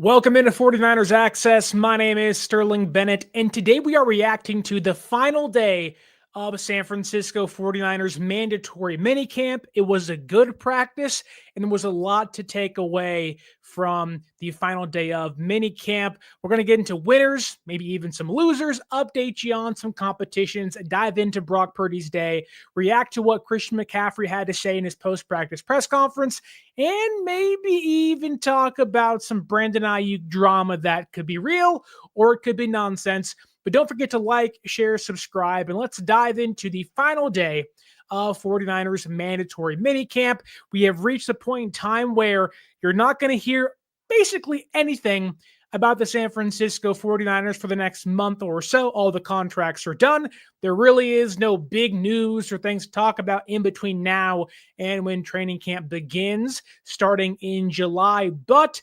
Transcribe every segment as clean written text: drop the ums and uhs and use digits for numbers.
Welcome into 49ers Access. My name is Sterling Bennett, and today we are reacting to the final day of San Francisco 49ers mandatory minicamp. It was a good practice, and there was a lot to take away from the final day of minicamp. We're going to get into winners, maybe even some losers, update you on some competitions, dive into Brock Purdy's day, react to what Christian McCaffrey had to say in his post-practice press conference, and maybe even talk about some Brandon Aiyuk drama that could be real or it could be nonsense. But don't forget to like, share, subscribe, and let's dive into the final day of 49ers mandatory minicamp. We have reached the point in time where you're not going to hear basically anything about the San Francisco 49ers for the next month or so. All the contracts are done. There really is no big news or things to talk about in between now and when training camp begins, starting in July. But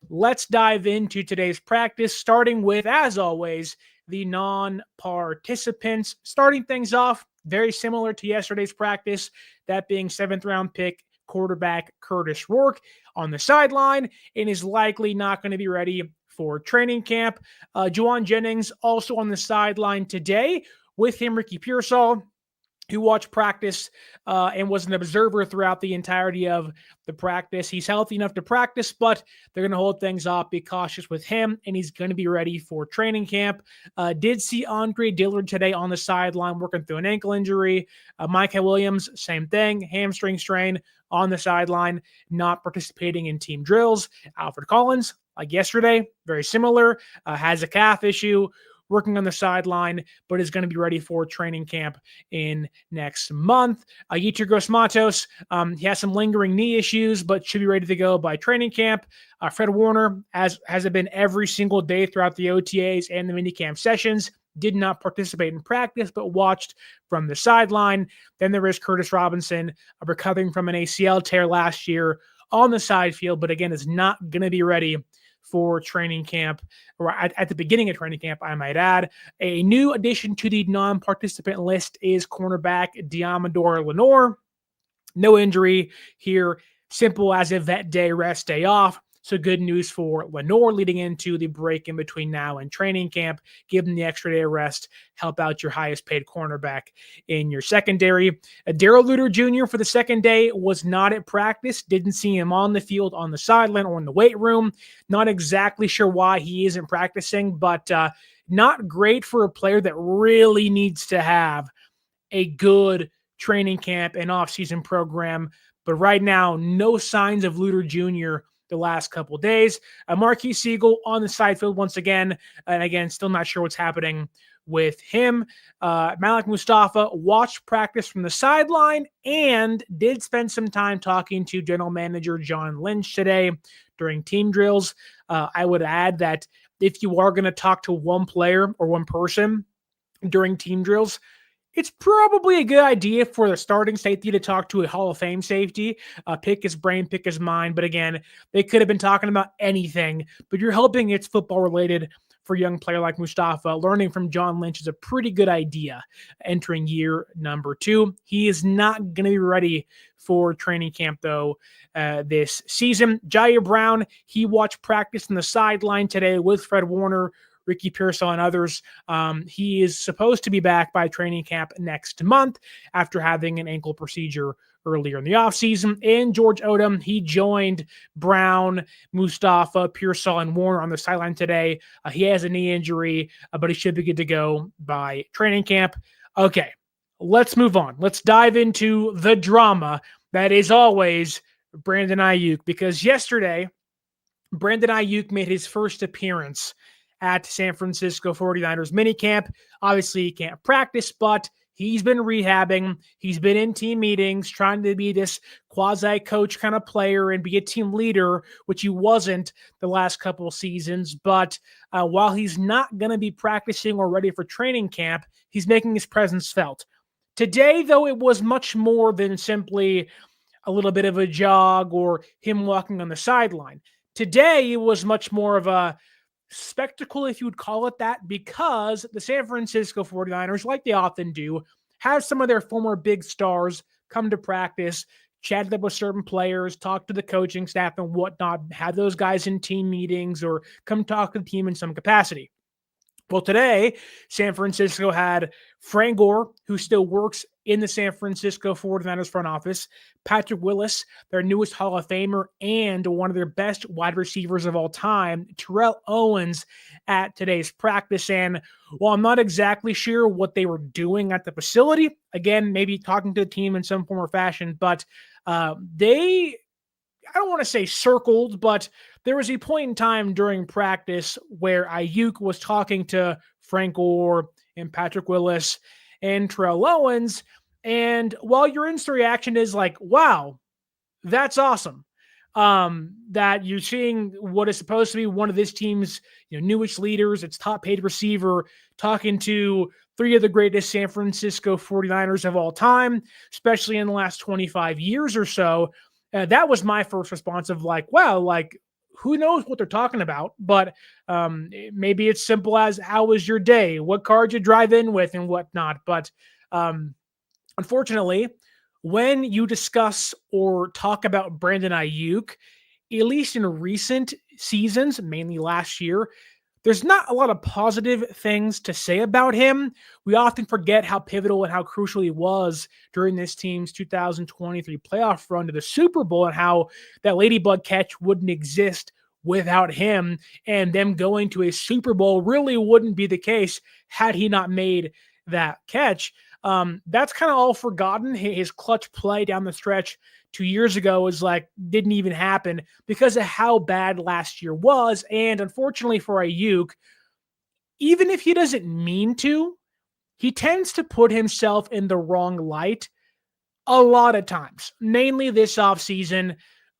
let's dive into today's practice, starting with, as always, the non-participants. Starting things off, very similar to yesterday's practice, that being 7th round pick quarterback Curtis Rourke on the sideline and is likely not going to be ready for training camp. Juwan Jennings also on the sideline today, with him Ricky Pearsall, who watched practice and was an observer throughout the entirety of the practice. He's healthy enough to practice, but they're going to hold things off, be cautious with him, and he's going to be ready for training camp. Did see Andre Dillard today on the sideline working through an ankle injury. Micah Williams, same thing, hamstring strain on the sideline, not participating in team drills. Alfred Collins, like yesterday, very similar, has a calf issue, working on the sideline, but is going to be ready for training camp in next month. Yetur Gross-Matos, he has some lingering knee issues, but should be ready to go by training camp. Fred Warner, as has it been every single day throughout the OTAs and the minicamp sessions, did not participate in practice, but watched from the sideline. Then there is Curtis Robinson, recovering from an ACL tear last year on the side field, but again, is not going to be ready for training camp, or at the beginning of training camp, I might add. A new addition to the non-participant list is cornerback Deommodore Lenoir. No injury here, simple as a vet day, rest day off. So good news for Lenoir leading into the break in between now and training camp. Give them the extra day of rest, help out your highest paid cornerback in your secondary. Darrell Luter Jr. for the second day was not at practice. Didn't see him on the field, on the sideline, or in the weight room. Not exactly sure why he isn't practicing, but not great for a player that really needs to have a good training camp and offseason program. But right now, no signs of Luter Jr. the last couple of days. Marquis Siegel on the side field once again. And again, still not sure what's happening with him. Malik Mustafa watched practice from the sideline and did spend some time talking to general manager John Lynch today during team drills. I would add that if you are going to talk to one player or one person during team drills, it's probably a good idea for the starting safety to talk to a Hall of Fame safety, pick his brain, pick his mind. But again, they could have been talking about anything, but you're hoping it's football related for a young player like Mustafa. Learning from John Lynch is a pretty good idea entering year number 2. He is not going to be ready for training camp, though, this season. Jair Brown, he watched practice on the sideline today with Fred Warner, Ricky Pearsall, and others. He is supposed to be back by training camp next month after having an ankle procedure earlier in the offseason. And George Odom, he joined Brown, Mustafa, Pearsall, and Warner on the sideline today. He has a knee injury, but he should be good to go by training camp. Okay, let's move on. Let's dive into the drama that is always Brandon Aiyuk, because yesterday, Brandon Aiyuk made his first appearance at San Francisco 49ers minicamp. Obviously, he can't practice, but he's been rehabbing. He's been in team meetings, trying to be this quasi-coach kind of player and be a team leader, which he wasn't the last couple of seasons. But while he's not going to be practicing or ready for training camp, he's making his presence felt. Today, though, it was much more than simply a little bit of a jog or him walking on the sideline. Today, it was much more of a spectacle, if you would call it that, because the San Francisco 49ers, like they often do, have some of their former big stars come to practice, chatted up with certain players, talked to the coaching staff and whatnot, had those guys in team meetings or come talk to the team in some capacity. Well, today, San Francisco had Frank Gore, who still works in the San Francisco 49ers front office, Patrick Willis, their newest Hall of Famer, and one of their best wide receivers of all time, Terrell Owens, at today's practice. And while I'm not exactly sure what they were doing at the facility, again, maybe talking to the team in some form or fashion, but they, I don't want to say circled, but there was a point in time during practice where Aiyuk was talking to Frank Gore and Patrick Willis and Terrell Owens. And while your instant reaction is like, wow, that's awesome, that you're seeing what is supposed to be one of this team's newest leaders, its top paid receiver, talking to three of the greatest San Francisco 49ers of all time, especially in the last 25 years or so. That was my first response of like, wow, like, who knows what they're talking about, but maybe it's simple as how was your day? What car did you drive in with and whatnot? But unfortunately, when you discuss or talk about Brandon Aiyuk, at least in recent seasons, mainly last year, there's not a lot of positive things to say about him. We often forget how pivotal and how crucial he was during this team's 2023 playoff run to the Super Bowl and how that Ladybug catch wouldn't exist without him, and them going to a Super Bowl really wouldn't be the case had he not made that catch. That's kind of all forgotten. His clutch play down the stretch 2 years ago is like, didn't even happen because of how bad last year was. And unfortunately for Aiyuk, even if he doesn't mean to, he tends to put himself in the wrong light a lot of times, mainly this offseason,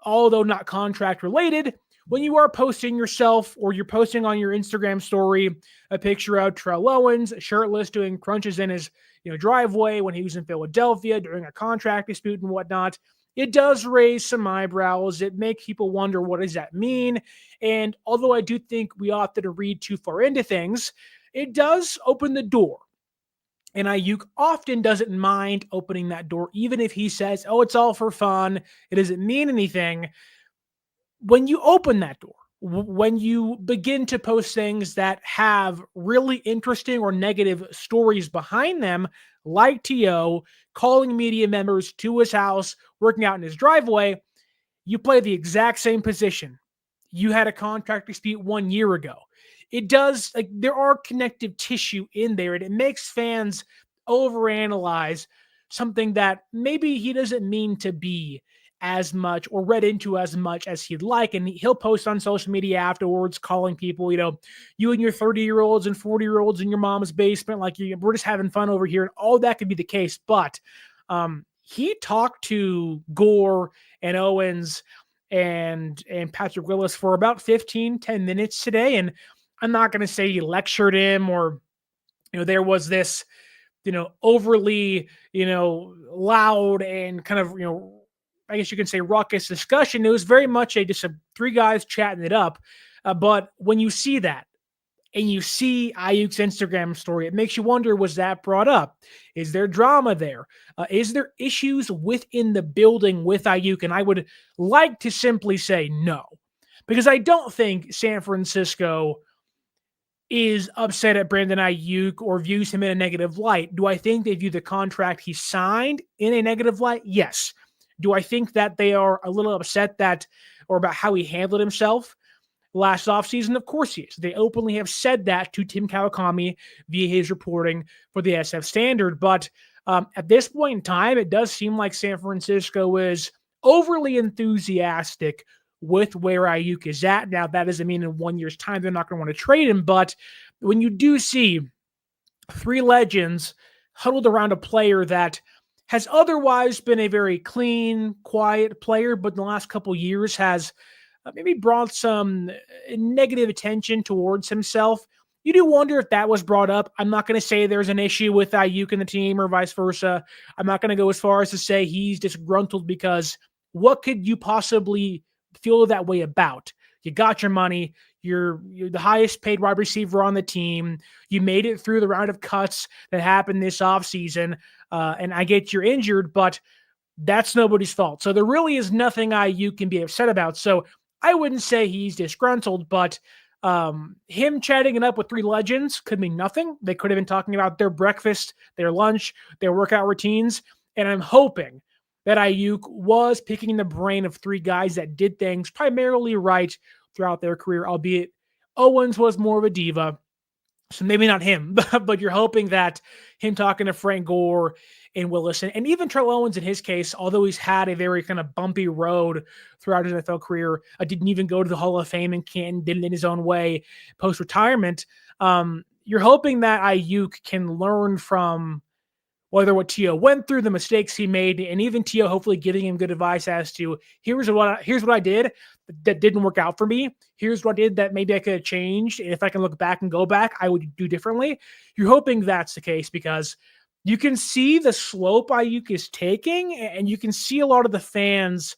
although not contract related. When you are posting yourself or you're posting on your Instagram story a picture of Terrell Owens shirtless doing crunches in his driveway when he was in Philadelphia during a contract dispute and whatnot, it does raise some eyebrows. It makes people wonder, what does that mean? And although I do think we often read too far into things, it does open the door. And Aiyuk often doesn't mind opening that door, even if he says, oh, it's all for fun, it doesn't mean anything. When you open that door, when you begin to post things that have really interesting or negative stories behind them, like T.O. calling media members to his house, working out in his driveway, you play the exact same position. You had a contract dispute 1 year ago. It does, like, there are connective tissue in there, and it makes fans overanalyze something that maybe he doesn't mean to be as much or read into as much as he'd like. And he'll post on social media afterwards calling people, you and your 30-year-olds and 40-year-olds in your mom's basement, like, we're just having fun over here. And all that could be the case. But he talked to Gore and Owens and Patrick Willis for about 10 minutes today. And I'm not going to say he lectured him or, there was this, overly, loud and kind of, I guess you can say raucous discussion. It was very much just three guys chatting it up. But when you see that and you see Aiyuk's Instagram story, it makes you wonder, was that brought up? Is there drama there? Is there issues within the building with Aiyuk? And I would like to simply say no, because I don't think San Francisco is upset at Brandon Aiyuk or views him in a negative light. Do I think they view the contract he signed in a negative light? Yes. Do I think that they are a little upset about how he handled himself last offseason? Of course he is. They openly have said that to Tim Kawakami via his reporting for the SF Standard. But at this point in time, it does seem like San Francisco is overly enthusiastic with where Aiyuk is at. Now, that doesn't mean in 1 year's time they're not going to want to trade him. But when you do see three legends huddled around a player that has otherwise been a very clean, quiet player, but in the last couple of years has maybe brought some negative attention towards himself, you do wonder if that was brought up. I'm not going to say there's an issue with Aiyuk and the team or vice versa. I'm not going to go as far as to say he's disgruntled, because what could you possibly feel that way about? You got your money. You're the highest paid wide receiver on the team. You made it through the round of cuts that happened this offseason. And I get you're injured, but That's nobody's fault. So there really is nothing Aiyuk can be upset about. So I wouldn't say he's disgruntled, but him chatting it up with three legends could mean nothing. They could have been talking about their breakfast, their lunch, their workout routines. And I'm hoping that Aiyuk was picking the brain of three guys that did things primarily right throughout their career, albeit Owens was more of a diva. So maybe not him, but you're hoping that him talking to Frank Gore and Willis, and even Terrell Owens in his case, although he's had a very kind of bumpy road throughout his NFL career, didn't even go to the Hall of Fame and Canton, did it in his own way post-retirement. You're hoping that Aiyuk can learn from whether what Tio went through, the mistakes he made, and even Tio hopefully giving him good advice as to here's what I did that didn't work out for me. Here's what I did that maybe I could have changed. And if I can look back and go back, I would do differently. You're hoping that's the case because you can see the slope Aiyuk is taking, and you can see a lot of the fans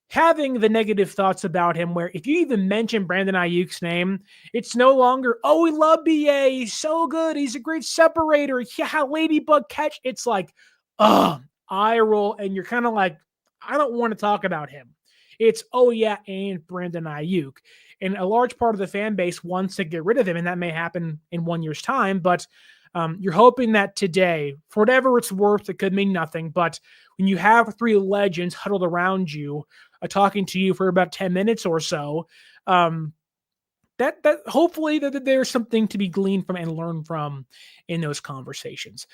having the negative thoughts about him, where if you even mention Brandon Aiyuk's name, it's no longer, oh, we love BA. He's so good. He's a great separator. Yeah, ladybug catch. It's like, eye roll. And you're kind of like, I don't want to talk about him. It's, oh, yeah, and Brandon Aiyuk. And a large part of the fan base wants to get rid of him, and that may happen in 1 year's time. But you're hoping that today, for whatever it's worth, it could mean nothing. But when you have three legends huddled around you, talking to you for about 10 minutes or so, that hopefully that there's something to be gleaned from and learned from in those conversations.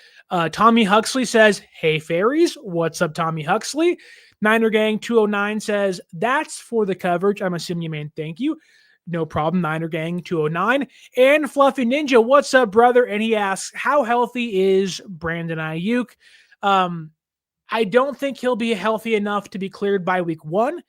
Tommy Huxley says, hey, fairies. What's up, Tommy Huxley? Niner Gang 209 says, that's for the coverage. I'm assuming you mean thank you. No problem, Niner Gang 209. And Fluffy Ninja, what's up, brother? And he asks, how healthy is Brandon Aiyuk? I don't think he'll be healthy enough to be cleared by week 1,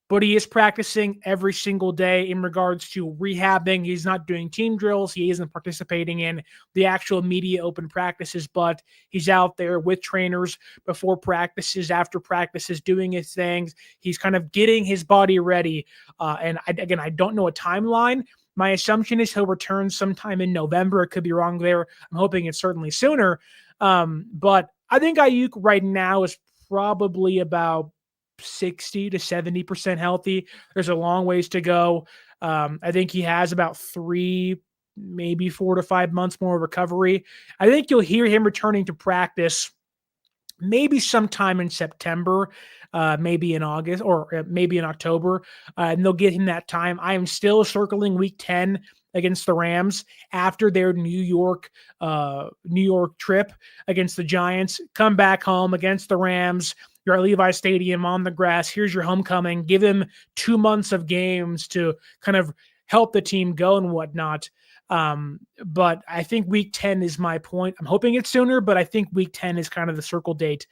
but he is practicing every single day in regards to rehabbing. He's not doing team drills. He isn't participating in the actual media open practices, but he's out there with trainers before practices, after practices, doing his things. He's kind of getting his body ready. And I don't know a timeline. My assumption is he'll return sometime in November. It could be wrong there. I'm hoping it's certainly sooner. But I think Aiyuk right now is probably about 60 to 70% healthy. There's a long ways to go. I think he has about 3, maybe 4 to 5 months more recovery. I think you'll hear him returning to practice maybe sometime in September, maybe in August, or maybe in October, and they'll get him that time. I am still circling week 10 against the Rams after their New York trip against the Giants. Come back home against the Rams. You're at Levi Stadium on the grass. Here's your homecoming. Give him 2 months of games to kind of help the team go and whatnot. But I think week 10 is my point. I'm hoping it's sooner, but I think week 10 is kind of the circle date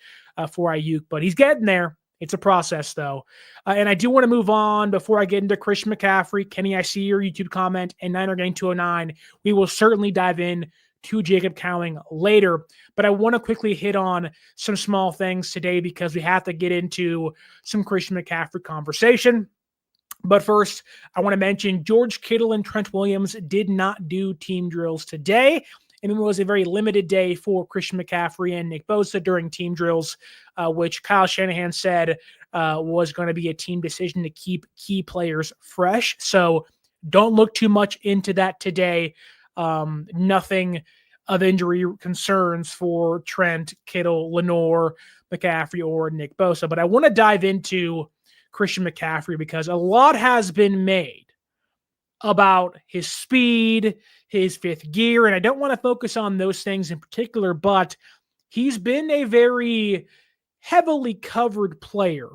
for Aiyuk. But he's getting there. It's a process, though. And I do want to move on before I get into Christian McCaffrey. Kenny, I see your YouTube comment, and Niner Gang 209. We will certainly dive in to Jacob Cowing later. But I want to quickly hit on some small things today because we have to get into some Christian McCaffrey conversation. But first, I want to mention George Kittle and Trent Williams did not do team drills today. And it was a very limited day for Christian McCaffrey and Nick Bosa during team drills, which Kyle Shanahan said was going to be a team decision to keep key players fresh. So don't look too much into that today. Nothing of injury concerns for Trent, Kittle, Lenore, McCaffrey, or Nick Bosa. But I want to dive into Christian McCaffrey because a lot has been made about his speed, his fifth gear, and I don't want to focus on those things in particular, but he's been a very heavily covered player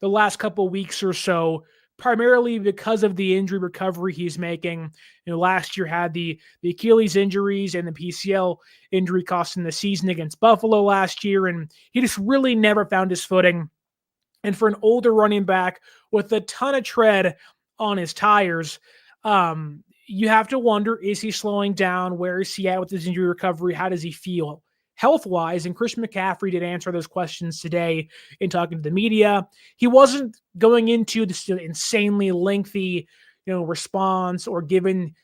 the last couple of weeks or so, primarily because of the injury recovery he's making. Last year had the Achilles injuries and the PCL injury costing the season against Buffalo last year, and he just really never found his footing. And for an older running back with a ton of tread on his tires, you have to wonder, is he slowing down? Where is he at with his injury recovery? How does he feel health-wise? And Christian McCaffrey did answer those questions today in talking to the media. He wasn't going into this insanely lengthy, response or giving,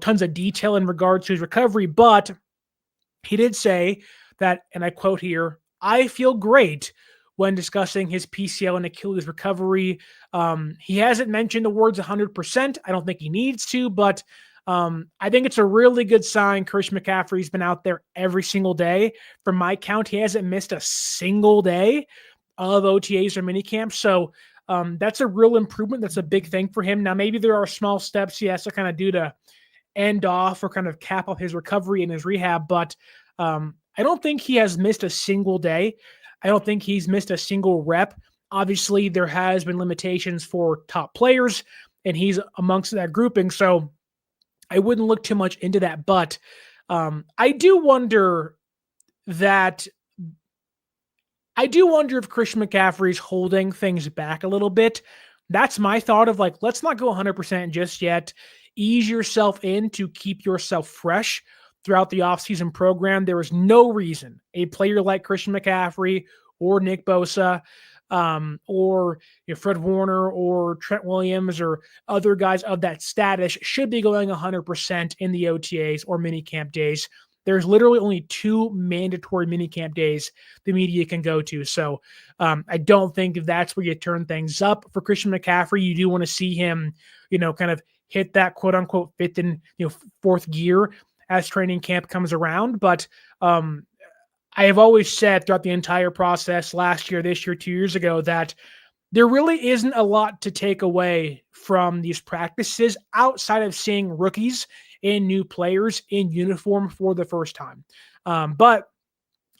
tons of detail in regards to his recovery, but he did say that, and I quote here, "I feel great when discussing his PCL and Achilles recovery. He hasn't mentioned the words 100%. I don't think he needs to, but I think it's a really good sign Christian McCaffrey's been out there every single day. From my count, he hasn't missed a single day of OTAs or minicamp. So that's a real improvement. That's a big thing for him. Now, maybe there are small steps he has to kind of do to end off or kind of cap off his recovery and his rehab, but I don't think he has missed a single day. I don't think he's missed a single rep. Obviously, there has been limitations for top players, and he's amongst that grouping, so I wouldn't look too much into that. But I do wonder if Christian McCaffrey's holding things back a little bit. That's my thought of like, let's not go 100% just yet. Ease yourself in to keep yourself fresh throughout the offseason program. There is no reason a player like Christian McCaffrey or Nick Bosa or Fred Warner or Trent Williams or other guys of that status should be going 100% in the OTAs or minicamp days. There's literally only 2 mandatory minicamp days the media can go to. So I don't think that's where you turn things up for Christian McCaffrey. You do want to see him, kind of hit that quote unquote fifth and fourth gear as training camp comes around. But I have always said throughout the entire process last year, this year, 2 years ago, that there really isn't a lot to take away from these practices outside of seeing rookies and new players in uniform for the first time. But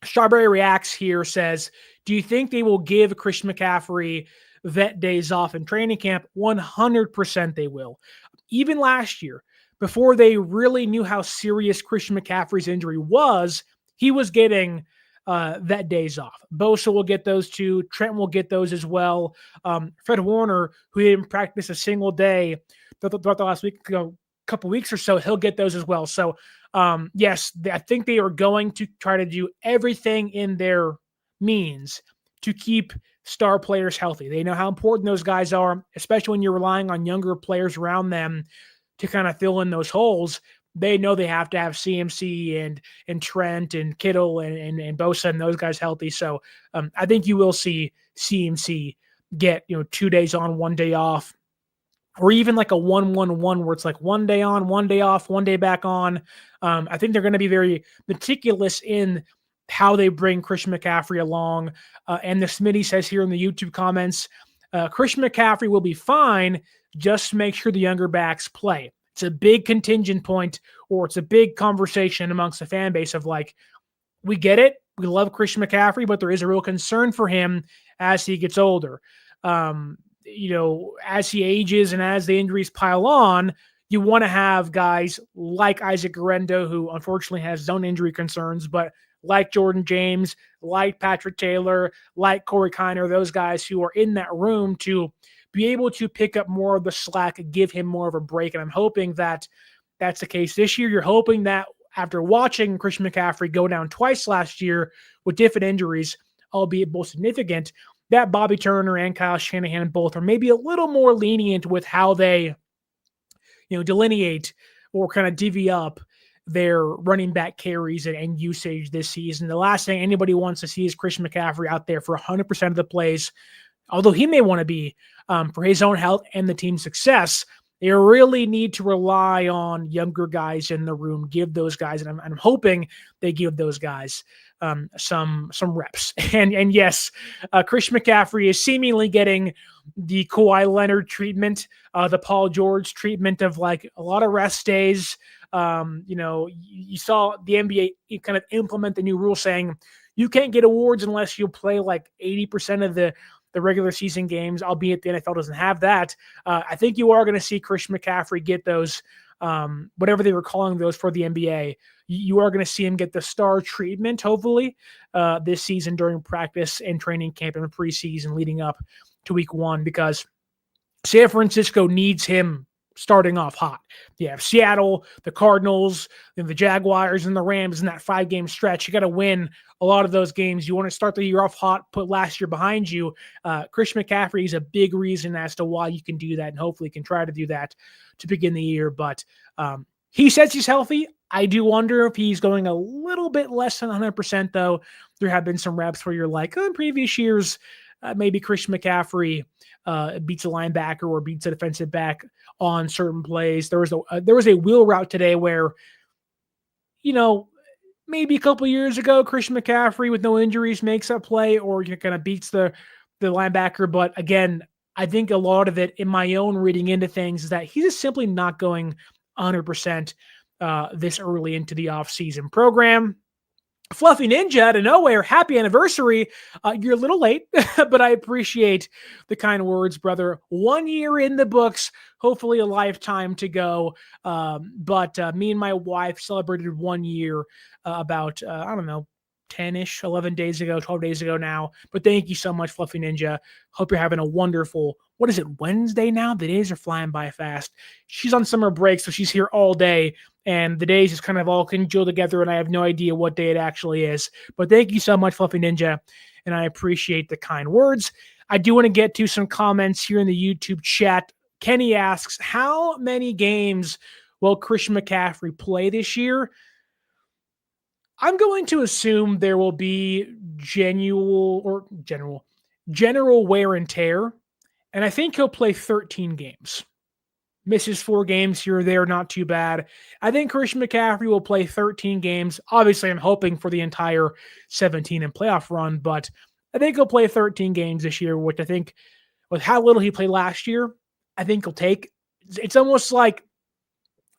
Strawberry Reacts here says, do you think they will give Christian McCaffrey vet days off in training camp? 100% they will. Even last year, before they really knew how serious Christian McCaffrey's injury was, he was getting vet days off. Bosa will get those too. Trent will get those as well. Fred Warner, who didn't practice a single day throughout the last week, couple weeks or so, he'll get those as well. So yes, I think they are going to try to do everything in their means to keep star players healthy. They know how important those guys are, especially when you're relying on younger players around them to kind of fill in those holes. They know they have to have CMC and Trent and Kittle and Bosa and those guys healthy. So I think you will see CMC get 2 days on, 1 day off, or even like a 1-1-1 where it's like 1 day on, 1 day off, 1 day back on. I think they're going to be very meticulous in how they bring Christian McCaffrey along. And the Smitty says here in the YouTube comments, Christian McCaffrey will be fine. Just make sure the younger backs play. It's a big contingent point, or it's a big conversation amongst the fan base of like, we get it. We love Christian McCaffrey, but there is a real concern for him as he gets older. As he ages and as the injuries pile on, you want to have guys like Isaac Guerrero, who unfortunately has his own injury concerns, but like Jordan James, like Patrick Taylor, like Corey Kiner, those guys who are in that room to be able to pick up more of the slack, give him more of a break. And I'm hoping that that's the case this year. You're hoping that after watching Christian McCaffrey go down twice last year with different injuries, albeit both significant, that Bobby Turner and Kyle Shanahan both are maybe a little more lenient with how they, delineate or kind of divvy up their running back carries and usage this season. The last thing anybody wants to see is Christian McCaffrey out there for 100% of the plays, although he may want to be for his own health and the team's success. They really need to rely on younger guys in the room, give those guys, and I'm hoping they give those guys some reps. And yes, Christian McCaffrey is seemingly getting the Kawhi Leonard treatment, the Paul George treatment of like a lot of rest days. You saw the NBA kind of implement the new rule saying you can't get awards unless you play like 80% of the regular season games, albeit the NFL doesn't have that. I think you are going to see Christian McCaffrey get those, whatever they were calling those for the NBA. You are going to see him get the star treatment, hopefully, this season during practice and training camp and preseason leading up to week 1, because San Francisco needs him starting off hot. You have Seattle, the Cardinals, the Jaguars, and the Rams in that 5-game stretch. You got to win a lot of those games. You want to start the year off hot, put last year behind you. Christian McCaffrey is a big reason as to why you can do that, and hopefully can try to do that to begin the year. But He says he's healthy. I do wonder if he's going a little bit less than 100%, though. There have been some reps where you're like, oh, in previous years, maybe Christian McCaffrey beats a linebacker or beats a defensive back on certain plays. There was a wheel route today where, maybe a couple years ago, Christian McCaffrey with no injuries makes that play or kind of beats the linebacker. But again, I think a lot of it in my own reading into things is that he's just simply not going 100% this early into the offseason program. Fluffy Ninja out of nowhere, happy anniversary. You're a little late, but I appreciate the kind words, brother. 1 year in the books, hopefully a lifetime to go. But me and my wife celebrated 1 year about, 10-ish, 11 days ago, 12 days ago now. But thank you so much, Fluffy Ninja. Hope you're having a wonderful, what is it, Wednesday now? The days are flying by fast. She's on summer break, so she's here all day. And the days just kind of all congeal together, and I have no idea what day it actually is. But thank you so much, Fluffy Ninja, and I appreciate the kind words. I do want to get to some comments here in the YouTube chat. Kenny asks, how many games will Christian McCaffrey play this year? I'm going to assume there will be general wear and tear, and I think he'll play 13 games. Misses 4 games here or there, not too bad. I think Christian McCaffrey will play 13 games. Obviously, I'm hoping for the entire 17 and playoff run, but I think he'll play 13 games this year, which I think with how little he played last year, I think he'll take. It's almost like,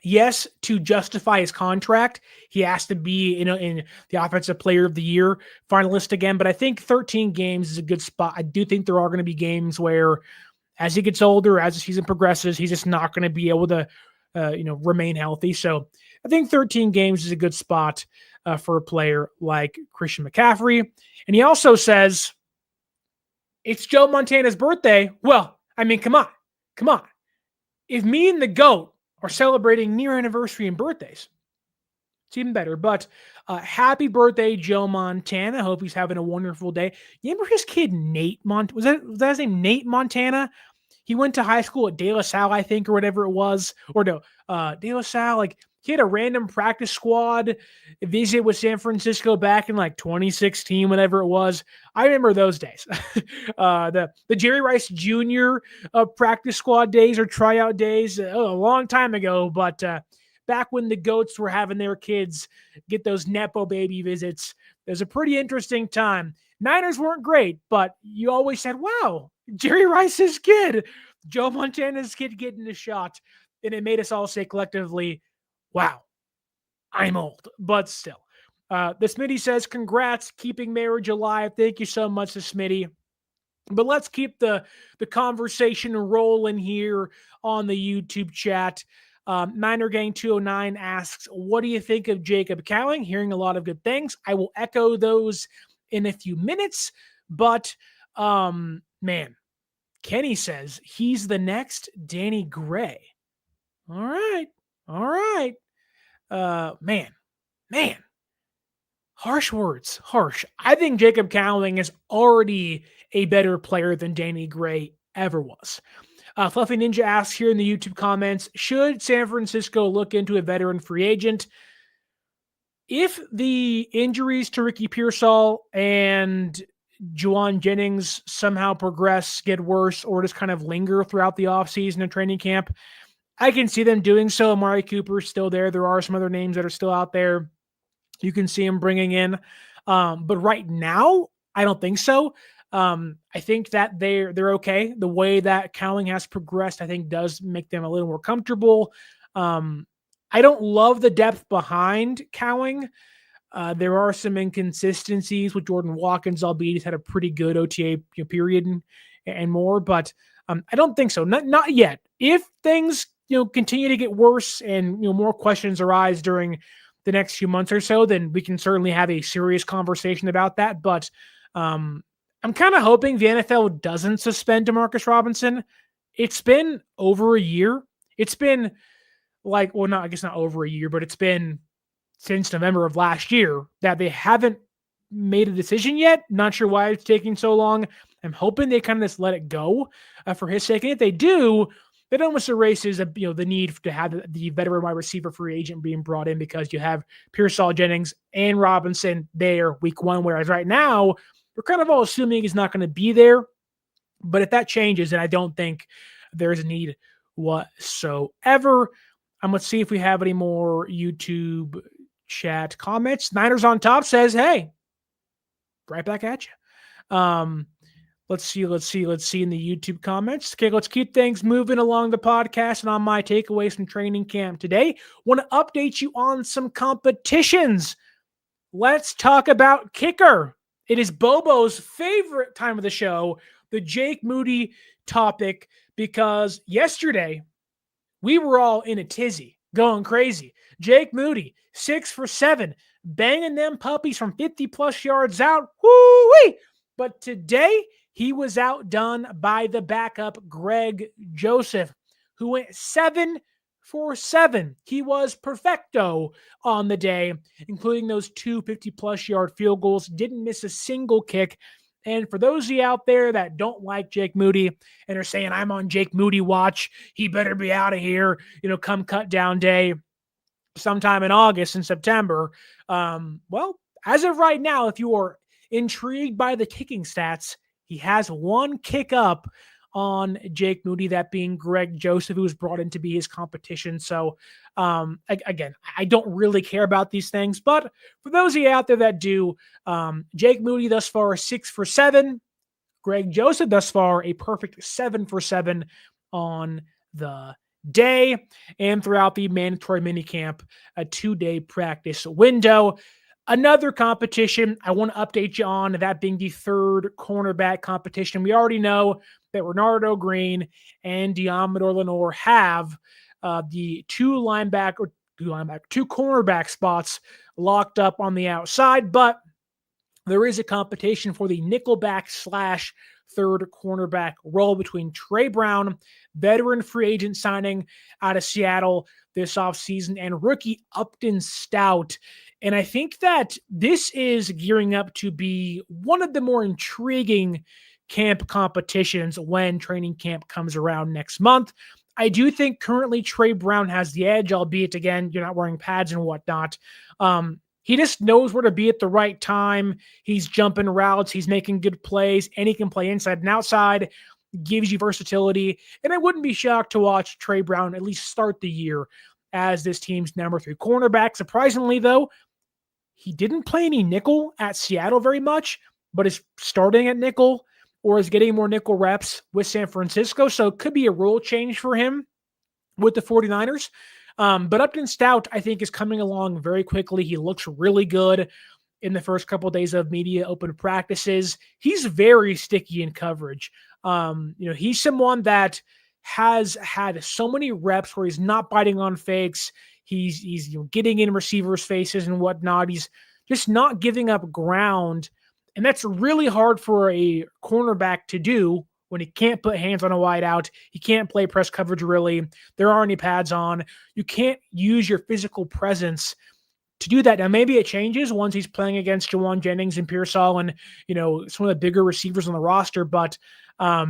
yes, to justify his contract, he has to be in the Offensive Player of the Year finalist again, but I think 13 games is a good spot. I do think there are going to be games where as he gets older, as the season progresses, he's just not going to be able to, remain healthy. So I think 13 games is a good spot for a player like Christian McCaffrey. And he also says, it's Joe Montana's birthday. Well, I mean, come on. If me and the GOAT are celebrating near anniversary and birthdays, it's even better. But happy birthday, Joe Montana. Hope he's having a wonderful day. You remember his kid, Nate Montana? Was that his name, Nate Montana? He went to high school at De La Salle, I think, or whatever it was. Or no, De La Salle. Like, he had a random practice squad visit with San Francisco back in like 2016, whatever it was. I remember those days. The Jerry Rice Jr. Practice squad days or tryout days, a long time ago. But back when the GOATs were having their kids get those Nepo baby visits, it was a pretty interesting time. Niners weren't great, but you always said, wow, Jerry Rice's kid, Joe Montana's kid getting a shot. And it made us all say collectively, wow, I'm old, but still. The Smitty says, congrats, keeping marriage alive. Thank you so much, the Smitty. But let's keep the conversation rolling here on the YouTube chat. Niner Gang 209 asks, what do you think of Jacob Cowing? Hearing a lot of good things. I will echo those in a few minutes, but man, Kenny says he's the next Danny Gray. All right. Man. Harsh words, harsh. I think Jacob Cowing is already a better player than Danny Gray ever was. Fluffy Ninja asks here in the YouTube comments, should San Francisco look into a veteran free agent? If the injuries to Ricky Pearsall and Juwan Jennings somehow progress, get worse, or just kind of linger throughout the offseason and training camp, I can see them doing so. Amari Cooper's still there. There are some other names that are still out there you can see him bringing in. But right now, I don't think so. I think that they're okay. The way that Cowling has progressed, I think, does make them a little more comfortable. I don't love the depth behind Cowling. There are some inconsistencies with Jordan Watkins, albeit he's had a pretty good OTA period and more, but I don't think so. Not yet. If things continue to get worse and more questions arise during the next few months or so, then we can certainly have a serious conversation about that. But I'm kind of hoping the NFL doesn't suspend Demarcus Robinson. It's been over a year. It's been I guess not over a year, but it's been since November of last year that they haven't made a decision yet. Not sure why it's taking so long. I'm hoping they kind of just let it go for his sake. And if they do, that almost erases the need to have the veteran wide receiver free agent being brought in, because you have Pearsall, Jennings, and Robinson there week 1, whereas right now we're kind of all assuming he's not going to be there. But if that changes, then I don't think there's a need whatsoever. Let's see if we have any more YouTube chat comments. Niners on top says, hey, right back at you. Let's see in the YouTube comments. Okay, let's keep things moving along the podcast and on my takeaways from training camp today. Want to update you on some competitions. Let's talk about kicker. It is Bobo's favorite time of the show, the Jake Moody topic, because yesterday we were all in a tizzy, going crazy. Jake Moody, 6 for 7, banging them puppies from 50-plus yards out. Woo-wee! But today, he was outdone by the backup, Greg Joseph, who went 7 for 7. He was perfecto on the day, including those 2 50-plus yard field goals. Didn't miss a single kick. And for those of you out there that don't like Jake Moody and are saying, I'm on Jake Moody watch, he better be out of here, come cut down day sometime in August and September. Well, as of right now, if you are intrigued by the kicking stats, he has 1 kick up on Jake Moody, that being Greg Joseph, who was brought in to be his competition. So, again, I don't really care about these things, but for those of you out there that do, Jake Moody thus far 6 for 7. Greg Joseph thus far a perfect 7 for 7 on the day and throughout the mandatory minicamp, a 2-day practice window. Another competition I want to update you on, that being the 3rd cornerback competition. We already know that Renardo Green and Diamador Lenore have the 2 cornerback spots locked up on the outside, but there is a competition for the nickelback / 3rd cornerback role between Tre Brown, veteran free agent signing out of Seattle this offseason, and rookie Upton Stout. And I think that this is gearing up to be one of the more intriguing camp competitions when training camp comes around next month. I do think currently Tre Brown has the edge, albeit, again, you're not wearing pads and whatnot. He just knows where to be at the right time. He's jumping routes. He's making good plays, and he can play inside and outside, gives you versatility. And I wouldn't be shocked to watch Tre Brown at least start the year as this team's number 3 cornerback. Surprisingly, though, he didn't play any nickel at Seattle very much, but is starting at nickel or is getting more nickel reps with San Francisco. So it could be a role change for him with the 49ers. But Upton Stout, I think, is coming along very quickly. He looks really good in the first couple of days of media open practices. He's very sticky in coverage. He's someone that has had so many reps where he's not biting on fakes. He's getting in receivers' faces and whatnot. He's just not giving up ground. And that's really hard for a cornerback to do when he can't put hands on a wide out. He can't play press coverage really. There aren't any pads on. You can't use your physical presence to do that. Now, maybe it changes once he's playing against Jawan Jennings and Pearsall and, some of the bigger receivers on the roster. But I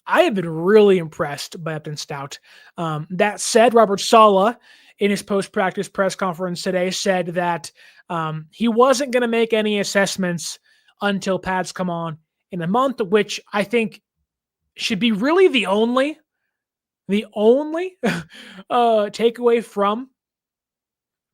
have been really impressed by Upton Stout. That said, Robert Saleh, in his post-practice press conference today, said that he wasn't going to make any assessments until pads come on in a month, which I think should be really the only takeaway from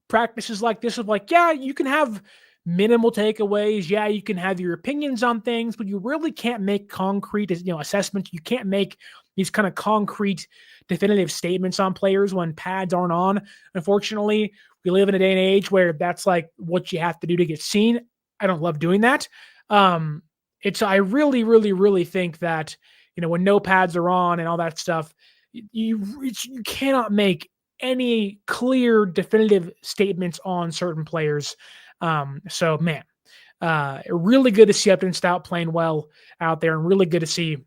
practices like this. Of like, yeah, you can have minimal takeaways. Yeah, you can have your opinions on things, but you really can't make concrete, assessments. You can't make these kind of concrete, definitive statements on players when pads aren't on. Unfortunately, we live in a day and age where that's like what you have to do to get seen. I don't love doing that. I really, really, really think that, when no pads are on and all that stuff, you cannot make any clear, definitive statements on certain players. So, man, really good to see Upton Stout playing well out there, and really good to see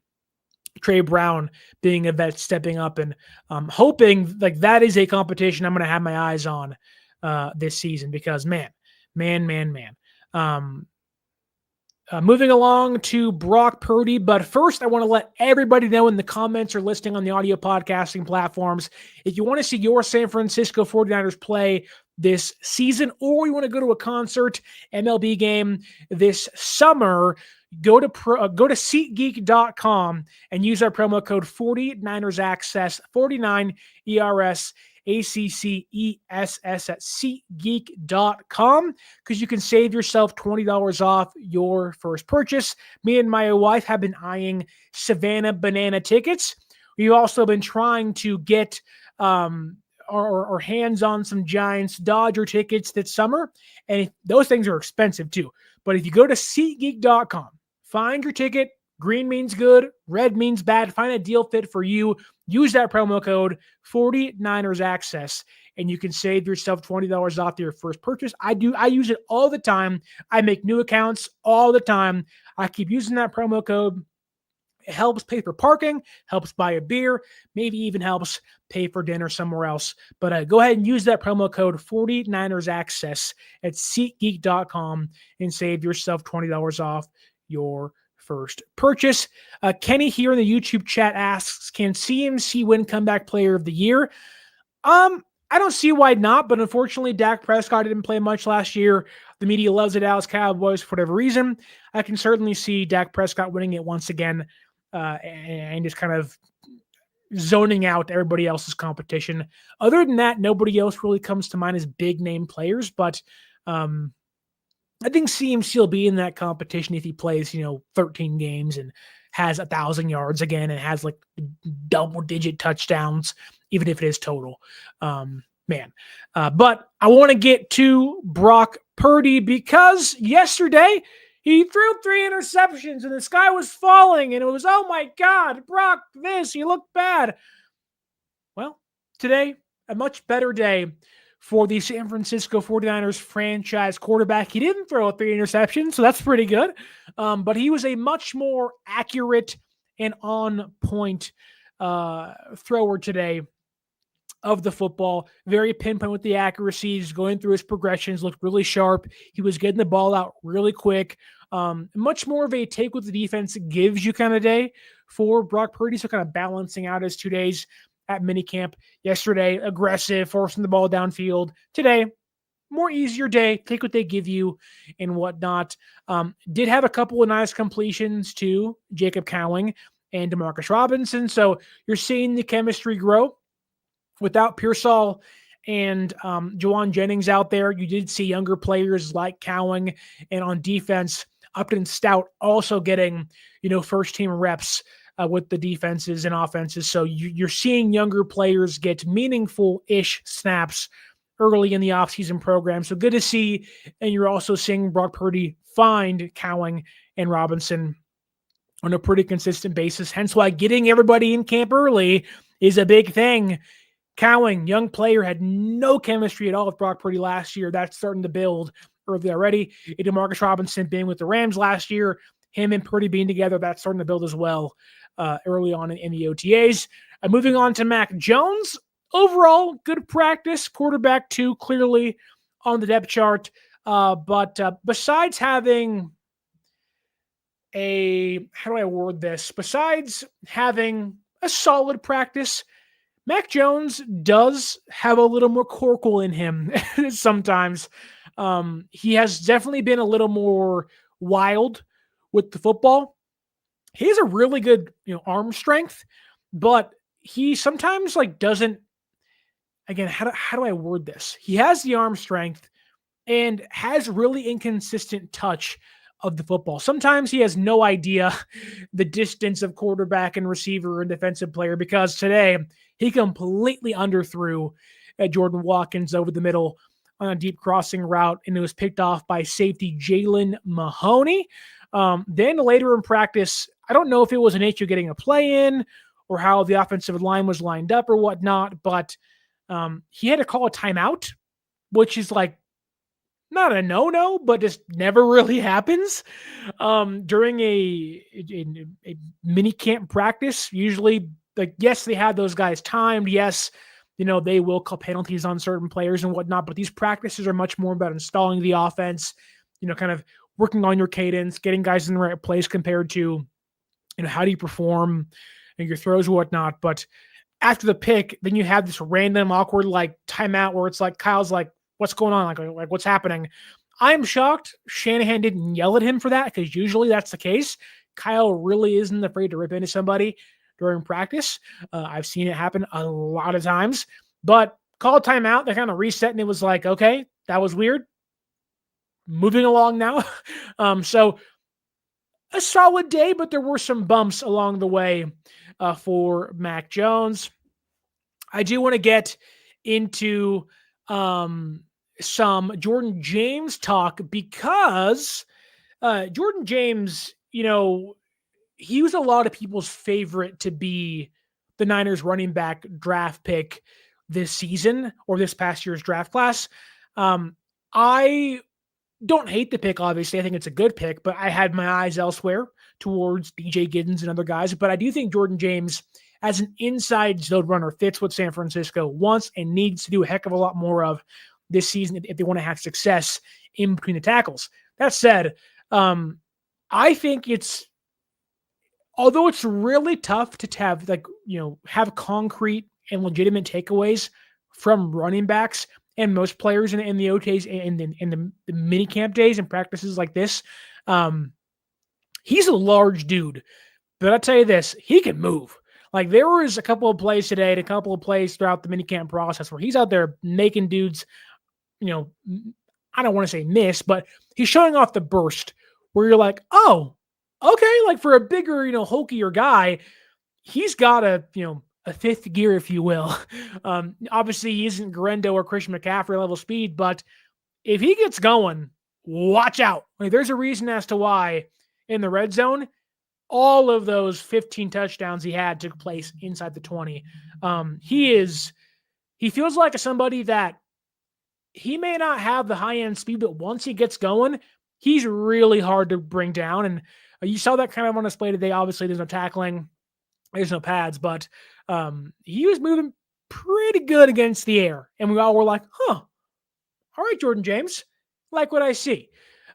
Tre Brown being a vet stepping up, and hoping like that is a competition I'm going to have my eyes on this season, because man. Moving along to Brock Purdy, but first I want to let everybody know in the comments or listening on the audio podcasting platforms, if you want to see your San Francisco 49ers play this season, or you want to go to a concert, MLB game this summer, go to SeatGeek.com and use our promo code 49ErsAccess, 49 ERS ACCESS at SeatGeek.com, because you can save yourself $20 off your first purchase. Me and my wife have been eyeing Savannah Banana tickets. We've also been trying to get our hands on some Giants Dodger tickets this summer, and those things are expensive too. But if you go to SeatGeek.com, find your ticket. Green means good, red means bad. Find a deal fit for you. Use that promo code 49ErsAccess, and you can save yourself $20 off your first purchase. I use it all the time. I make new accounts all the time. I keep using that promo code. It helps pay for parking, helps buy a beer, maybe even helps pay for dinner somewhere else. But go ahead and use that promo code 49ErsAccess at SeatGeek.com and save yourself $20 off your first purchase. Kenny here in the YouTube chat asks, can CMC win comeback player of the year? I don't see why not, but unfortunately Dak Prescott didn't play much last year. The media loves the Dallas Cowboys for whatever reason. I can certainly see Dak Prescott winning it once again, and just kind of zoning out everybody else's competition. Other than that, nobody else really comes to mind as big name players, but I think CMC will be in that competition if he plays, 13 games and has 1,000 yards again and has like double-digit touchdowns, even if it is total. But I want to get to Brock Purdy because yesterday he threw 3 interceptions and the sky was falling and it was, oh my God, Brock, you look bad. Well, today, a much better day for the San Francisco 49ers franchise quarterback. He didn't throw 3 interceptions, so that's pretty good. But he was a much more accurate and on-point thrower today of the football. Very pinpoint with the accuracies, going through his progressions, looked really sharp. He was getting the ball out really quick. Much more of a take what the defense gives you kind of day for Brock Purdy, so kind of balancing out his 2 days at minicamp. Yesterday, aggressive, forcing the ball downfield. Today, more easier day, take what they give you and whatnot. Did have a couple of nice completions to Jacob Cowing and Demarcus Robinson, so you're seeing the chemistry grow. Without Pearsall and Juwan Jennings out there, you did see younger players like Cowing, and on defense, Upton Stout also getting, first-team reps with the defenses and offenses. So you're seeing younger players get meaningful-ish snaps early in the offseason program. So good to see. And you're also seeing Brock Purdy find Cowing and Robinson on a pretty consistent basis. Hence why getting everybody in camp early is a big thing. Cowing, young player, had no chemistry at all with Brock Purdy last year. That's starting to build early already. DeMarcus Robinson being with the Rams last year, him and Purdy being together, that's starting to build as well early on in the OTAs. Moving on to Mac Jones. Overall, good practice. Quarterback 2, clearly on the depth chart. But besides having Besides having a solid practice, Mac Jones does have a little more Corkle in him sometimes. He has definitely been a little more wild with the football. He has a really good, arm strength, but he sometimes doesn't. Again, how do I word this? He has the arm strength and has really inconsistent touch of the football. Sometimes he has no idea the distance of quarterback and receiver and defensive player, because today he completely underthrew Jordan Watkins over the middle on a deep crossing route, and it was picked off by safety Jalen Mahoney. Then later in practice, I don't know if it was an issue getting a play in or how the offensive line was lined up or whatnot, but he had to call a timeout, which is not a no-no, but just never really happens during a mini camp practice. Usually, yes, they have those guys timed. Yes, they will call penalties on certain players and whatnot, but these practices are much more about installing the offense, kind of working on your cadence, getting guys in the right place compared to, how do you perform and your throws and whatnot. But after the pick, then you have this random awkward like timeout where it's like Kyle's like, what's going on? Like what's happening? I'm shocked Shanahan didn't yell at him for that, because usually that's the case. Kyle really isn't afraid to rip into somebody during practice. I've seen it happen a lot of times, but call timeout. They kind of reset, and it was like, okay, that was weird. Moving along now. So a solid day, but there were some bumps along the way for Mac Jones. I do want to get into some Jordan James talk, because Jordan James, he was a lot of people's favorite to be the Niners running back draft pick this season, or this past year's draft class. I don't hate the pick, obviously. I think it's a good pick, but I had my eyes elsewhere towards DJ Giddens and other guys. But I do think Jordan James, as an inside zone runner, fits what San Francisco wants and needs to do a heck of a lot more of this season if they want to have success in between the tackles. That said, I think although it's really tough to have have concrete and legitimate takeaways from running backs and most players in the OTAs and in the mini camp days and practices like this, he's a large dude. But I'll tell you this, he can move. Like, there was a couple of plays today and a couple of plays throughout the minicamp process where he's out there making dudes, I don't want to say miss, but he's showing off the burst where you're like, oh, okay. Like, for a bigger, hulkier guy, he's got a fifth gear, if you will. Obviously, he isn't Garendo or Christian McCaffrey level speed, but if he gets going, watch out. Like, there's a reason as to why in the red zone, all of those 15 touchdowns he had took place inside the 20. He feels like somebody that he may not have the high-end speed, but once he gets going, he's really hard to bring down. And you saw that kind of on display today. Obviously, there's no tackling, there's no pads, but he was moving pretty good against the air. And we all were like, all right, Jordan James, like what I see.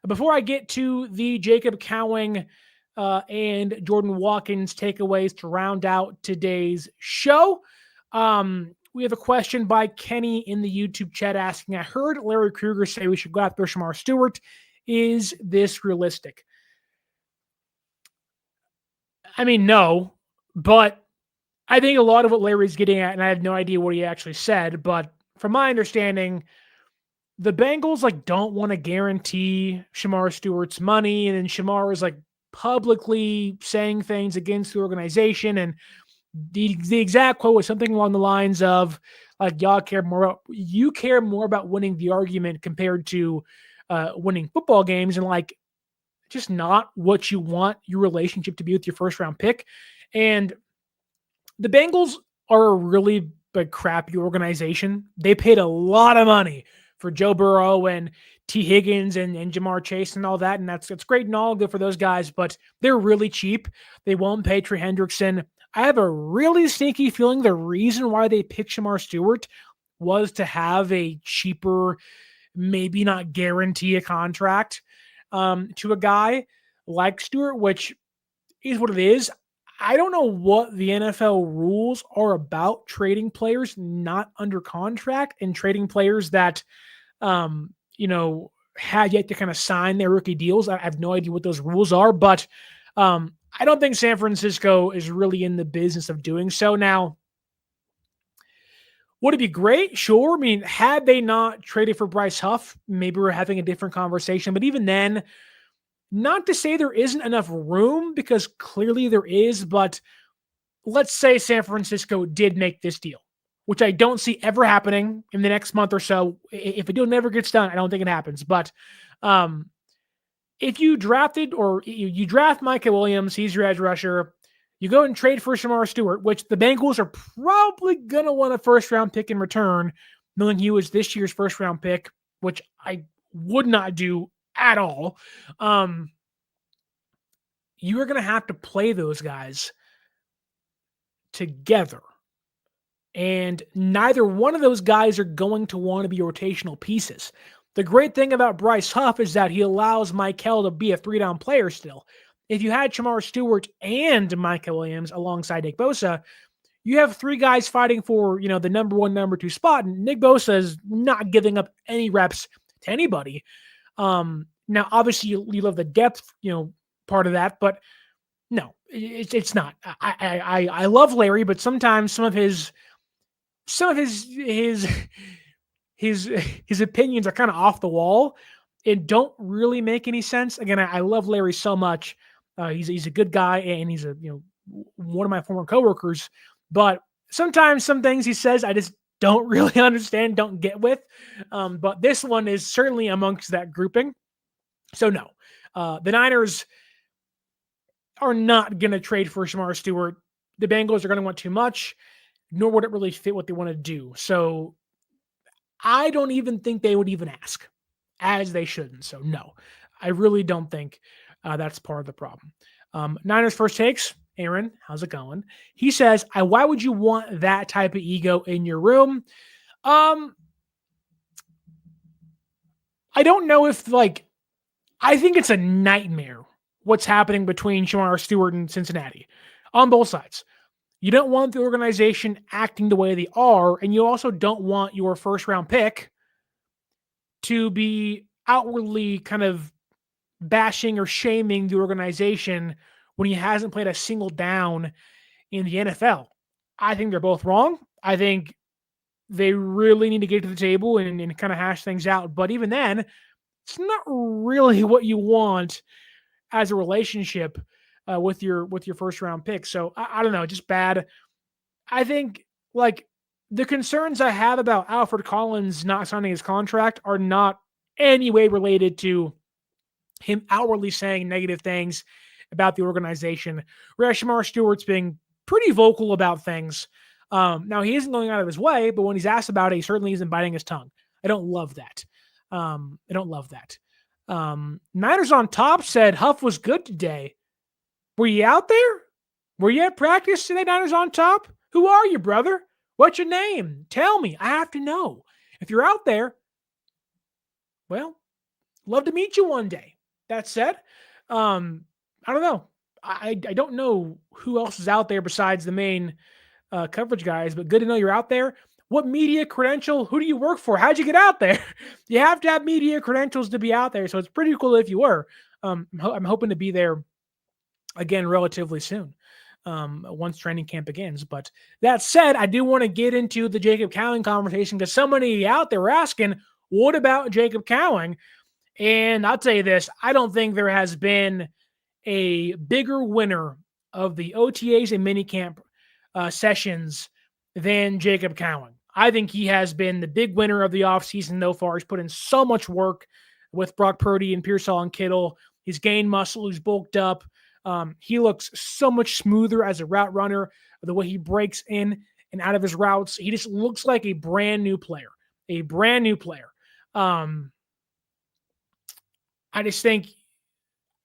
Before I get to the Jacob Cowing and Jordan Watkins takeaways to round out today's show, we have a question by Kenny in the YouTube chat asking, I heard Larry Krueger say we should go after Jamar Stewart. Is this realistic? I mean, no, but I think a lot of what Larry's getting at, and I have no idea what he actually said, but from my understanding, the Bengals don't want to guarantee Jamar Stewart's money, and then Jamar is publicly saying things against the organization, and the exact quote was something along the lines of you care more about winning the argument compared to winning football games, and just not what you want your relationship to be with your first round pick. And the Bengals are a really crappy organization. They paid a lot of money for Joe Burrow and T. Higgins and Jamar Chase and all that. And that's great and all, good for those guys, but they're really cheap. They won't pay Trey Hendrickson. I have a really sneaky feeling the reason why they picked Jamar Stewart was to have a cheaper, maybe not guarantee a contract to a guy like Stewart, which is what it is. I don't know what the NFL rules are about trading players not under contract and trading players that, had yet to kind of sign their rookie deals. I have no idea what those rules are, but I don't think San Francisco is really in the business of doing so. Now, would it be great? Sure. I mean, had they not traded for Bryce Huff, maybe we're having a different conversation. But even then, not to say there isn't enough room, because clearly there is, but let's say San Francisco did make this deal, which I don't see ever happening in the next month or so. If a deal never gets done, I don't think it happens. But if you drafted or you draft Micah Williams, he's your edge rusher, you go and trade for Jamar Stewart, which the Bengals are probably going to want a first-round pick in return, knowing he was this year's first-round pick, which I would not do at all. You are going to have to play those guys together. And neither one of those guys are going to want to be rotational pieces. The great thing about Bryce Huff is that he allows Michael to be a 3-down player still. If you had Jamar Stewart and Michael Williams alongside Nick Bosa, you have 3 guys fighting for, the number 1, number 2 spot, and Nick Bosa is not giving up any reps to anybody. Now, obviously, you love the depth, part of that, but no, it's not. I love Larry, but sometimes some of his his opinions are kind of off the wall and don't really make any sense. Again, I love Larry so much. He's a good guy, and he's one of my former coworkers. But sometimes some things he says I just don't really understand, don't get with. But this one is certainly amongst that grouping. So no, the Niners are not going to trade for Jamar Stewart. The Bengals are going to want too much, nor would it really fit what they want to do. So I don't even think they would even ask, as they shouldn't. So no, I really don't think that's part of the problem. Niners first takes. Aaron, how's it going? He says, why would you want that type of ego in your room? I don't know if, I think it's a nightmare what's happening between Jamar Stewart and Cincinnati on both sides. You don't want the organization acting the way they are, and you also don't want your first-round pick to be outwardly kind of bashing or shaming the organization when he hasn't played a single down in the NFL. I think they're both wrong. I think they really need to get to the table and kind of hash things out. But even then, it's not really what you want as a relationship with your first round pick. So I don't know, just bad. I think the concerns I have about Alfred Collins not signing his contract are not any way related to him outwardly saying negative things about the organization. Whereas Jamar Stewart's being pretty vocal about things. Now, he isn't going out of his way, but when he's asked about it, he certainly isn't biting his tongue. I don't love that. Niners on Top said Huff was good today. Were you out there? Were you at practice today, Niners on Top? Who are you, brother? What's your name? Tell me. I have to know. If you're out there, well, love to meet you one day. That said, I don't know. I don't know who else is out there besides the main coverage guys, but good to know you're out there. What media credential? Who do you work for? How'd you get out there? You have to have media credentials to be out there, so it's pretty cool if you were. I'm hoping to be there again relatively soon once training camp begins. But that said, I do want to get into the Jacob Cowing conversation because somebody out there were asking, what about Jacob Cowing? And I'll tell you this, I don't think there has been a bigger winner of the OTAs and minicamp sessions than Jacob Cowing. I think he has been the big winner of the offseason so far. He's put in so much work with Brock Purdy and Pearsall and Kittle. He's gained muscle. He's bulked up. He looks so much smoother as a route runner, the way he breaks in and out of his routes. He just looks like a brand new player. I just think,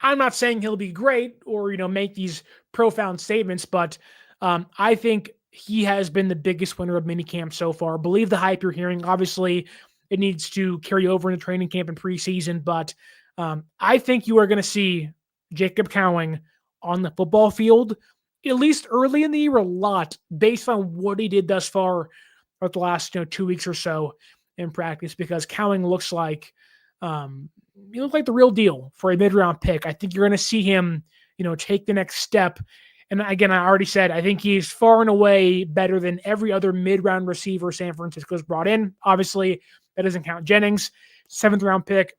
I'm not saying he'll be great or, make these profound statements, but I think he has been the biggest winner of minicamp so far. Believe the hype you're hearing. Obviously, it needs to carry over into training camp and preseason, but I think you are going to see Jacob Cowing on the football field, at least early in the year, a lot based on what he did thus far over the last 2 weeks or so in practice, because Cowing looks like he looks like the real deal for a mid-round pick. I think you're going to see him, take the next step. And again, I already said, I think he's far and away better than every other mid-round receiver San Francisco's brought in. Obviously, that doesn't count Jennings, 7th-round pick.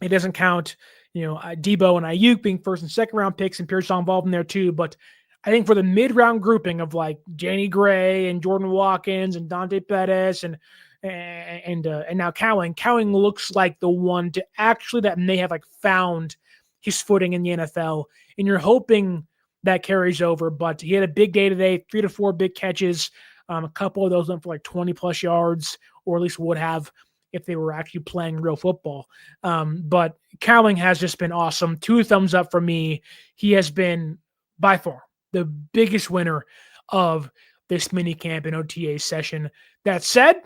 It doesn't count, Debo and Aiyuk being 1st and 2nd-round picks, and Pearsall involved in there too. But I think for the mid-round grouping of Danny Gray and Jordan Watkins and Dante Pettis and now Cowing looks like the one to actually that may have found his footing in the NFL, and you're hoping that carries over. But he had a big day today, 3 to 4 big catches. A couple of those went for 20 plus yards, or at least would have if they were actually playing real football. But Cowing has just been awesome. 2 thumbs up for me. He has been by far the biggest winner of this mini camp and OTA session. That said,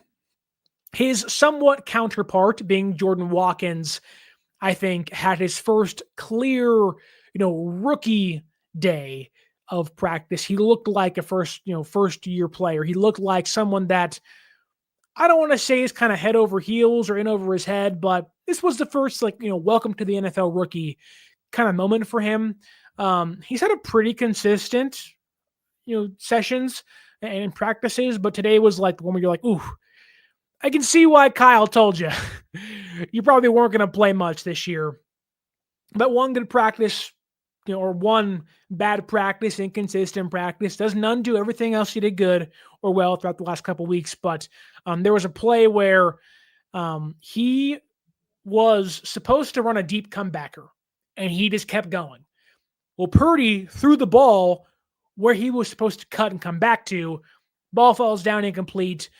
His somewhat counterpart, being Jordan Watkins, I think had his first clear, rookie day of practice. He looked like a first year player. He looked like someone that I don't want to say is kind of head over heels or in over his head, but this was the first welcome to the NFL rookie kind of moment for him. He's had a pretty consistent, sessions and practices, but today was like the one where you're like, ooh, I can see why Kyle told you. You probably weren't going to play much this year. But one good practice, or one bad practice, inconsistent practice, doesn't undo everything else you did good or well throughout the last couple of weeks. But there was a play where he was supposed to run a deep comebacker, and he just kept going. Well, Purdy threw the ball where he was supposed to cut and come back to. Ball falls down incomplete.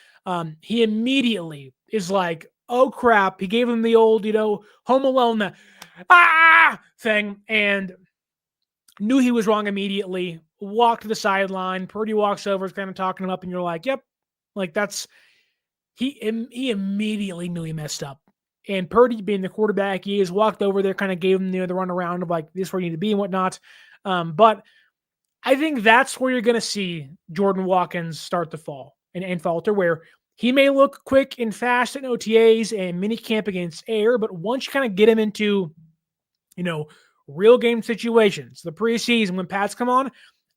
He immediately is like, oh crap. He gave him the old, Home Alone thing, and knew he was wrong immediately. Walked to the sideline. Purdy walks over, is kind of talking him up, and you're like, yep. Like he immediately knew he messed up. And Purdy, being the quarterback he is, walked over there, kind of gave him the run around of like, this is where you need to be and whatnot. But I think that's where you're going to see Jordan Watkins start to fall and falter, where he may look quick and fast in OTAs and minicamp against air, but once you kind of get him into, real game situations, the preseason when pads come on,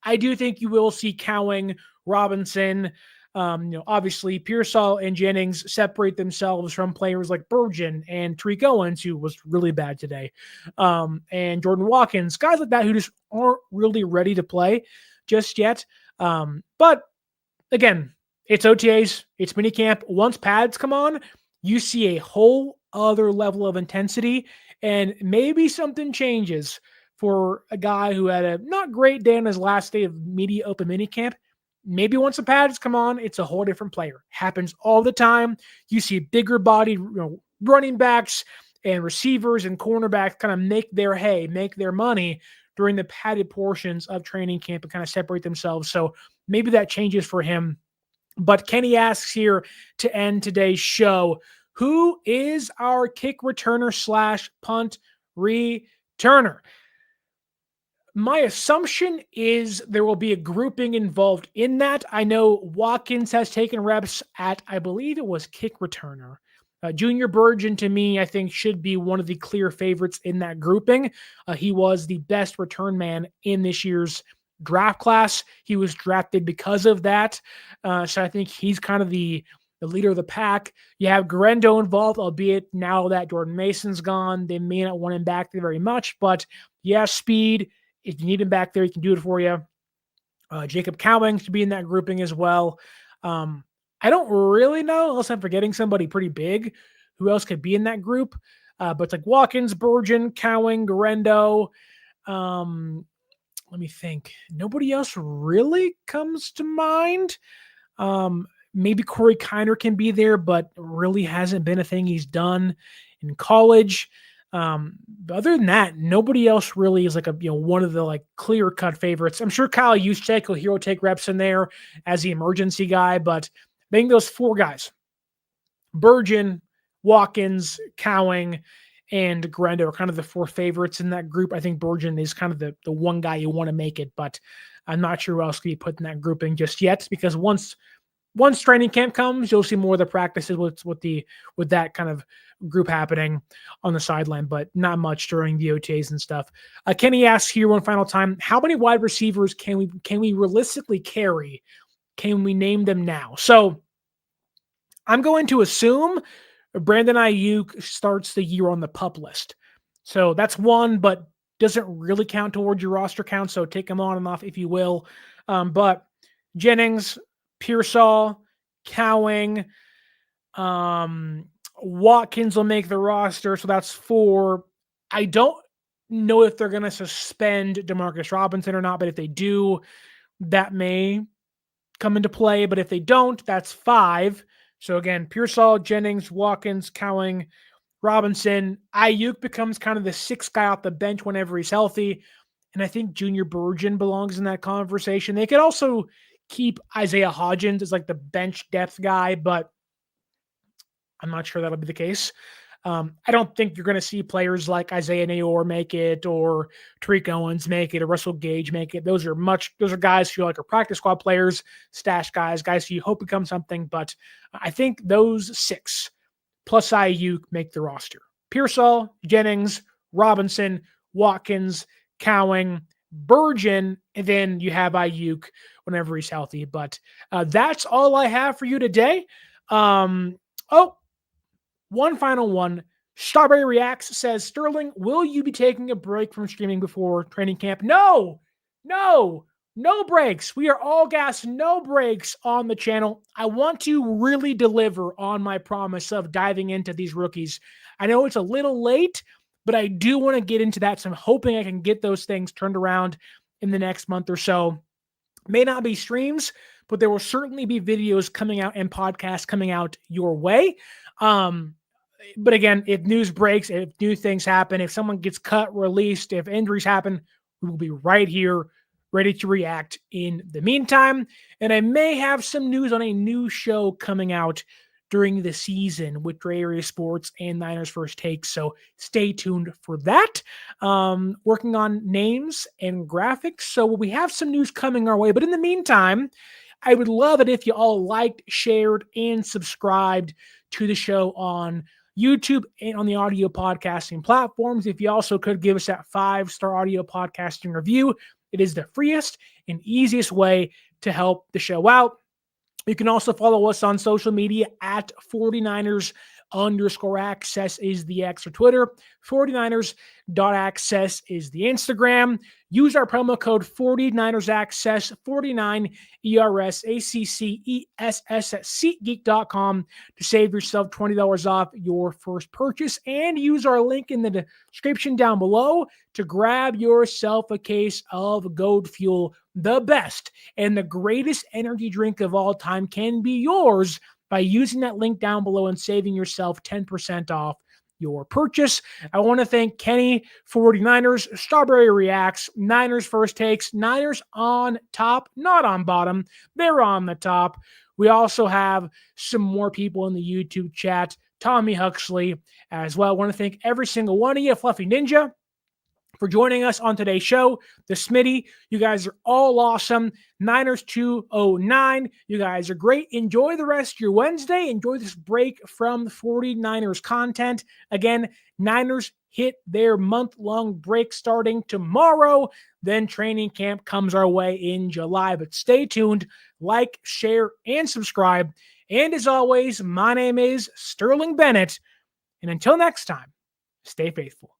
I do think you will see Cowing, Robinson, obviously Pearsall and Jennings separate themselves from players like Burgeon and Tariq Owens, who was really bad today, and Jordan Watkins, guys like that who just aren't really ready to play just yet. But again, it's OTAs, it's minicamp. Once pads come on, you see a whole other level of intensity, and maybe something changes for a guy who had a not great day on his last day of media open minicamp. Maybe once the pads come on, it's a whole different player. Happens all the time. You see bigger bodied running backs and receivers and cornerbacks kind of make their money during the padded portions of training camp and kind of separate themselves. So maybe that changes for him. But Kenny asks here to end today's show, who is our kick returner / punt returner? My assumption is there will be a grouping involved in that. I know Watkins has taken reps at, I believe it was kick returner. Junior Burgeon, to me, I think should be one of the clear favorites in that grouping. He was the best return man in this year's draft class. He was drafted because of that. So I think he's kind of the leader of the pack. You have Guerendo involved, albeit now that Jordan Mason's gone, they may not want him back there very much. But yeah, speed. If you need him back there, he can do it for you. Jacob Cowing should be in that grouping as well. I don't really know, unless I'm forgetting somebody pretty big, who else could be in that group. But it's like Watkins, Burgeon, Cowing, Guerendo. Let me think. Nobody else really comes to mind. Maybe Corey Kiner can be there, but really hasn't been a thing he's done in college. But other than that, nobody else really is like one of the clear cut favorites. I'm sure Kyle Juszczyk will hero take reps in there as the emergency guy, but I think those four guys, Burgeon, Watkins, Cowing, and Guerendo are kind of the four favorites in that group. I think Burgeon is kind of the one guy you want to make it, but I'm not sure who else can be put in that grouping just yet, because once training camp comes, you'll see more of the practices with that kind of group happening on the sideline, but not much during the OTAs and stuff. Kenny asks here one final time, how many wide receivers can we realistically carry? Can we name them now? So I'm going to assume Brandon Aiyuk starts the year on the PUP list. So that's one, but doesn't really count towards your roster count. So take him on and off if you will. But Jennings, Pearsall, Cowing, Watkins will make the roster. So that's 4. I don't know if they're going to suspend Demarcus Robinson or not, but if they do, that may come into play. But if they don't, that's 5. So again, Pearsall, Jennings, Watkins, Cowing, Robinson. Aiyuk becomes kind of the 6th guy off the bench whenever he's healthy. And I think Junior Burgeon belongs in that conversation. They could also keep Isaiah Hodgins as like the bench depth guy, but I'm not sure that'll be the case. I don't think you're going to see players like Isaiah Neyor make it, or Tariq Owens make it, or Russell Gage make it. Those are guys who are practice squad players, stash guys who you hope become something. But I think those 6 plus Aiyuk make the roster. Pearsall, Jennings, Robinson, Watkins, Cowing, Burgeon, and then you have Aiyuk whenever he's healthy. But that's all I have for you today. One final one. Strawberry Reacts says, Sterling, will you be taking a break from streaming before training camp? No breaks. We are all gas, no breaks on the channel. I want to really deliver on my promise of diving into these rookies. I know it's a little late, but I do want to get into that. So I'm hoping I can get those things turned around in the next month or so. May not be streams, but there will certainly be videos coming out and podcasts coming out your way. But again, if news breaks, if new things happen, if someone gets cut, released, if injuries happen, we will be right here ready to react in the meantime. And I may have some news on a new show coming out during the season with Gray Area Sports and Niners First Takes. So stay tuned for that. Working on names and graphics. So we have some news coming our way. But in the meantime, I would love it if you all liked, shared, and subscribed to the show on YouTube and on the audio podcasting platforms. If you also could give us that 5-star audio podcasting review, it is the freest and easiest way to help the show out. You can also follow us on social media at 49ers_access is the X or Twitter. 49ers.access is the Instagram. Use our promo code 49ersaccess, 49ERSACCESS at SeatGeek.com to save yourself $20 off your first purchase. And use our link in the description down below to grab yourself a case of Goat Fuel. The best and the greatest energy drink of all time can be yours by using that link down below and saving yourself 10% off your purchase. I want to thank Kenny, 49ers, Strawberry Reacts, Niners First Takes, Niners on top, not on bottom. They're on the top. We also have some more people in the YouTube chat, Tommy Huxley as well. I want to thank every single one of you, Fluffy Ninja, for joining us on today's show. The Smitty, you guys are all awesome. Niners 209, you guys are great. Enjoy the rest of your Wednesday. Enjoy this break from the 49ers content. Again, Niners hit their month-long break starting tomorrow. Then training camp comes our way in July. But stay tuned, like, share, and subscribe. And as always, my name is Sterling Bennett. And until next time, stay faithful.